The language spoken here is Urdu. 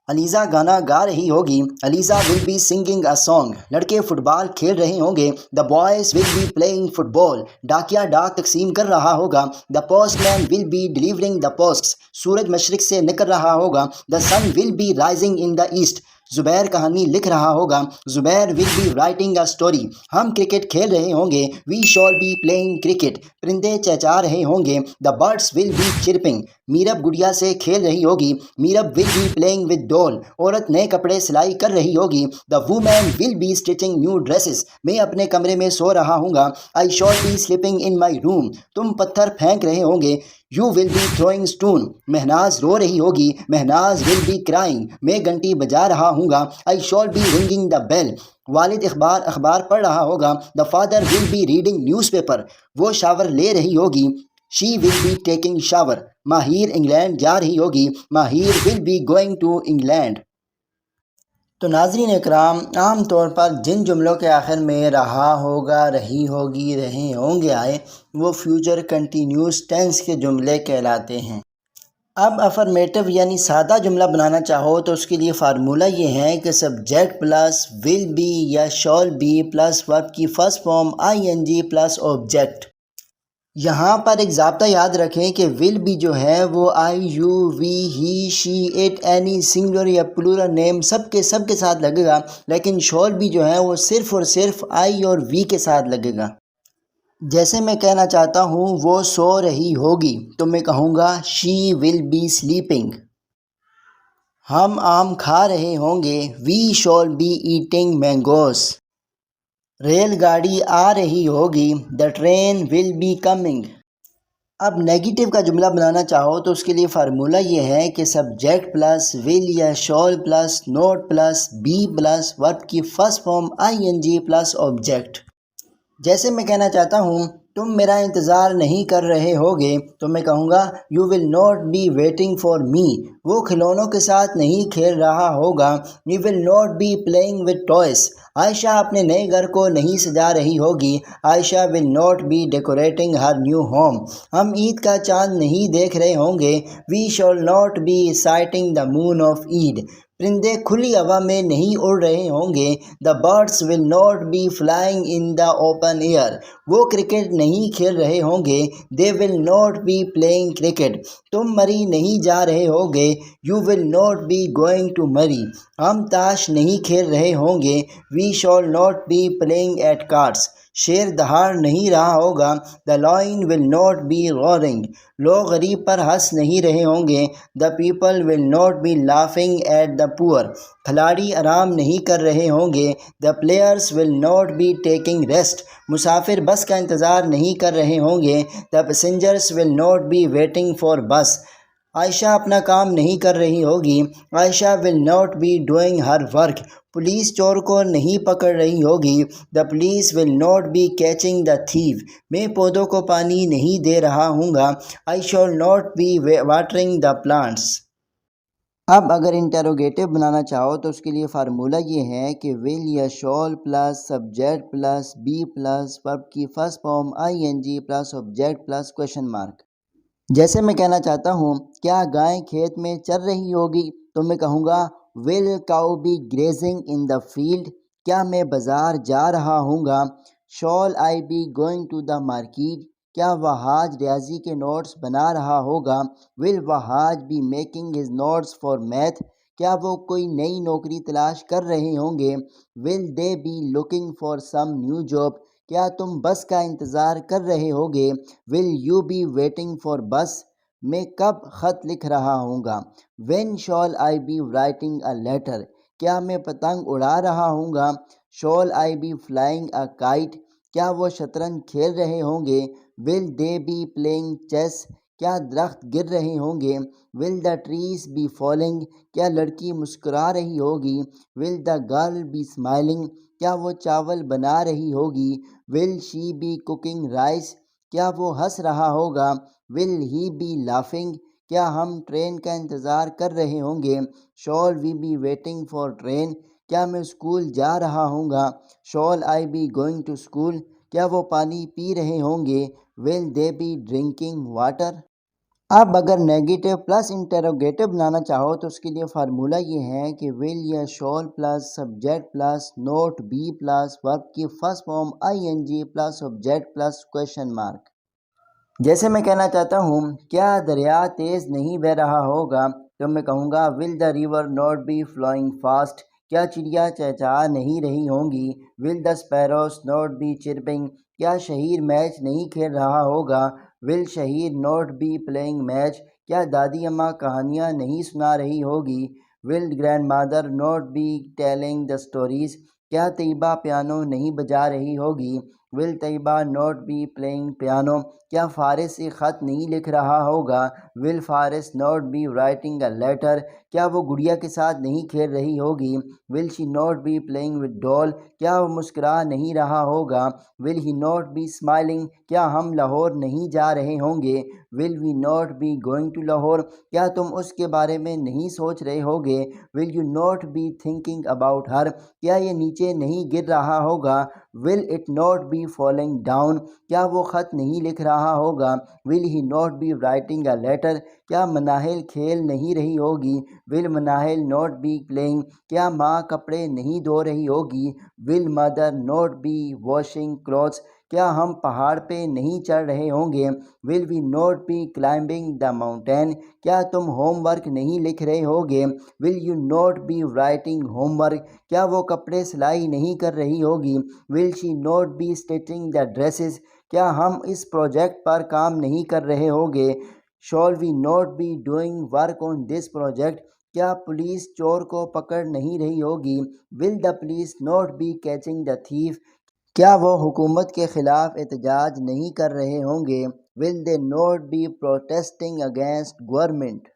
علیزہ گانا گا رہی ہوگی. Aliza will be singing a song. لڑکے فٹ بال کھیل رہے ہوں گے. The boys will be playing football. ڈاکیا ڈاک تقسیم کر رہا ہوگا. The postman will be delivering the posts. سورج مشرق سے نکل رہا ہوگا. The sun will be rising in the east. Zubair کہانی لکھ رہا ہوگا. Zubair will be writing a story. ہم کرکٹ کھیل رہے ہوں گے. وی شال بی پلئنگ کرکٹ. پرندے چہچہا رہے ہوں گے. The birds will be chirping. Meerab گڑیا سے کھیل رہی ہوگی. Meerab will be playing with doll. عورت نئے کپڑے سلائی کر رہی ہوگی. The woman will be stitching new dresses. میں اپنے کمرے میں سو رہا ہوں گا. آئی شال بی سلیپنگ ان مائی روم. تم پتھر پھینک رہے ہوں گے. You will be throwing stone. Mahnaz رو رہی ہوگی. Mahnaz will be crying. میں گھنٹی بجا رہا ہوں گا. آئی شال بی رنگنگ دا بیل. والد اخبار پڑھ رہا ہوگا. The father will be reading newspaper. وہ شاور لے رہی ہوگی. She will be taking shower. Mahir England جا رہی ہوگی. Mahir will be going to England. تو ناظرین اکرام، عام طور پر جن جملوں کے آخر میں رہا ہوگا، رہی ہوگی، رہے ہوں گے آئے، وہ فیوچر کنٹینیوس ٹینس کے جملے کہلاتے ہیں. اب افرمیٹو یعنی سادہ جملہ بنانا چاہو تو اس کے لیے فارمولہ یہ ہے کہ سبجیکٹ پلس ول بی یا شال بی پلس ورب کی first form I N G plus object. یہاں پر ایک ضابطہ یاد رکھیں کہ ول بی جو ہے وہ I, you, we, he, she, it, any, singular یا پلورل نیم سب کے ساتھ لگے گا، لیکن شال بی جو ہے وہ صرف اور صرف آئی اور وی کے ساتھ لگے گا. جیسے میں کہنا چاہتا ہوں وہ سو رہی ہوگی تو میں کہوں گا شی ول بی سلیپنگ. ہم آم کھا رہے ہوں گے. وی شال بی ایٹنگ مینگوز. ریل گاڑی آ رہی ہوگی. دا ٹرین ول بی کمنگ. اب نیگیٹو کا جملہ بنانا چاہو تو اس کے لیے فارمولہ یہ ہے کہ سبجیکٹ پلس ول یا shall plus not plus be plus verb کی first form I N G plus object. جیسے میں کہنا چاہتا ہوں تم میرا انتظار نہیں کر رہے ہوگے تو میں کہوں گا you will not be waiting for me. وہ کھلونوں کے ساتھ نہیں کھیل رہا ہوگا. You will not be playing with toys. Ayesha اپنے نئے گھر کو نہیں سجا رہی ہوگی. Ayesha will not be decorating her new home. ہم عید کا چاند نہیں دیکھ رہے ہوں گے. We shall not be sighting the moon of Eid. پرندے کھلی ہوا میں نہیں اڑ رہے ہوں گے. The birds will not be flying in the open air. وہ کرکٹ نہیں کھیل رہے ہوں گے. They will not be playing cricket. تم مری نہیں جا رہے ہوگے. You will not be going to Murree. ہم تاش نہیں کھیل رہے ہوں گے. We shall not be playing at cards. شیر دہاڑ نہیں رہا ہوگا. The lion will not be roaring. لوگ غریب پر ہنس نہیں رہے ہوں گے. The people will not be laughing at the poor. کھلاڑی آرام نہیں کر رہے ہوں گے. The players will not be taking rest. مسافر بس کا انتظار نہیں کر رہے ہوں گے. The passengers will not be waiting for bus. Ayesha اپنا کام نہیں کر رہی ہوگی. Ayesha will not be doing her work. Police چور کو نہیں پکڑ رہی ہوگی. The police will not be catching the thief. میں پودوں کو پانی نہیں دے رہا ہوں گا. I shall not be watering the plants. اب اگر انٹروگیٹو بنانا چاہو تو اس کے لیے فارمولہ یہ ہے کہ ول یا shall plus subject plus be plus verb کی first form I N G plus object plus question mark. جیسے میں کہنا چاہتا ہوں کیا گائے کھیت میں چر رہی ہوگی تو میں کہوں گا will cow be grazing in the field. کیا میں بازار جا رہا ہوں گا. Shall I be going to the market. کیا وہاج ریاضی کے نوٹس بنا رہا ہوگا. Will Wahaj be making his notes for math. کیا وہ کوئی نئی نوکری تلاش کر رہے ہوں گے. Will they be looking for some new job. کیا تم بس کا انتظار کر رہے ہوگے. Will you be waiting for bus. میں کب خط لکھ رہا ہوں گا. وین شال I be writing a letter. کیا میں پتنگ اڑا رہا ہوں گا. Shall I be flying a kite. کیا وہ شطرنج کھیل رہے ہوں گے. Will they be playing chess. کیا درخت گر رہے ہوں گے. ول دا ٹریز بی فالنگ. کیا لڑکی مسکرا رہی ہوگی. Will the girl be smiling. کیا وہ چاول بنا رہی ہوگی. Will she be cooking rice. کیا وہ ہنس رہا ہوگا. Will he be laughing. کیا ہم ٹرین کا انتظار کر رہے ہوں گے. شال وی بی ویٹنگ فار ٹرین. کیا میں اسکول جا رہا ہوں گا. Shall I be going to school. کیا وہ پانی پی رہے ہوں گے. Will they be drinking water. اب اگر نیگیٹو پلس انٹروگیٹو بنانا چاہو تو اس کے لیے فارمولہ یہ ہے کہ ول یا shall plus subject plus not be plus verb کی first form I N G plus object plus question mark. جیسے میں کہنا چاہتا ہوں کیا دریا تیز نہیں بہہ رہا ہوگا تو میں کہوں گا will the river not be flowing fast. کیا چڑیا چہچہا نہیں رہی ہوں گی؟ Will the sparrows not be chirping. کیا شہیر میچ نہیں کھیل رہا ہوگا؟ Will Shaheer not be playing match. کیا دادی اماں کہانیاں نہیں سنا رہی ہوگی؟ Will grandmother not be telling the stories. کیا طیبہ پیانو نہیں بجا رہی ہوگی؟ Will Tayyaba not be playing piano. کیا فارس ایک خط نہیں لکھ رہا ہوگا؟ Will Faris not be writing a letter. کیا وہ گڑیا کے ساتھ نہیں کھیل رہی ہوگی؟ Will she not be playing with doll. کیا وہ مسکرا نہیں رہا ہوگا؟ Will he not be smiling. کیا ہم لاہور نہیں جا رہے ہوں گے؟ Will we not be going to Lahore. کیا تم اس کے بارے میں نہیں سوچ رہے ہوگے؟ Will you not be thinking about her. کیا یہ نیچے نہیں گر رہا ہوگا؟ Will it not be falling down. کیا وہ خط نہیں لکھ رہا ہوگا؟ Will he not be writing a letter. کیا مناہل کھیل نہیں رہی ہوگی؟ Will Manahil not be playing. کیا ماں کپڑے نہیں دھو رہی ہوگی؟ Will mother not be washing clothes. کیا ہم پہاڑ پہ نہیں چڑھ رہے ہوں گے؟ Will we not be climbing the mountain. کیا تم ہوم ورک نہیں لکھ رہے ہوگے؟ Will you not be writing homework. کیا وہ کپڑے سلائی نہیں کر رہی ہوگی؟ Will she not be stitching the dresses. کیا ہم اس پروجیکٹ پر کام نہیں کر رہے ہوگے؟ Shall we not be doing work on this project. کیا پولیس چور کو پکڑ نہیں رہی ہوگی؟ Will the police not be catching the thief. کیا وہ حکومت کے خلاف احتجاج نہیں کر رہے ہوں گے؟ Will they not be protesting against government.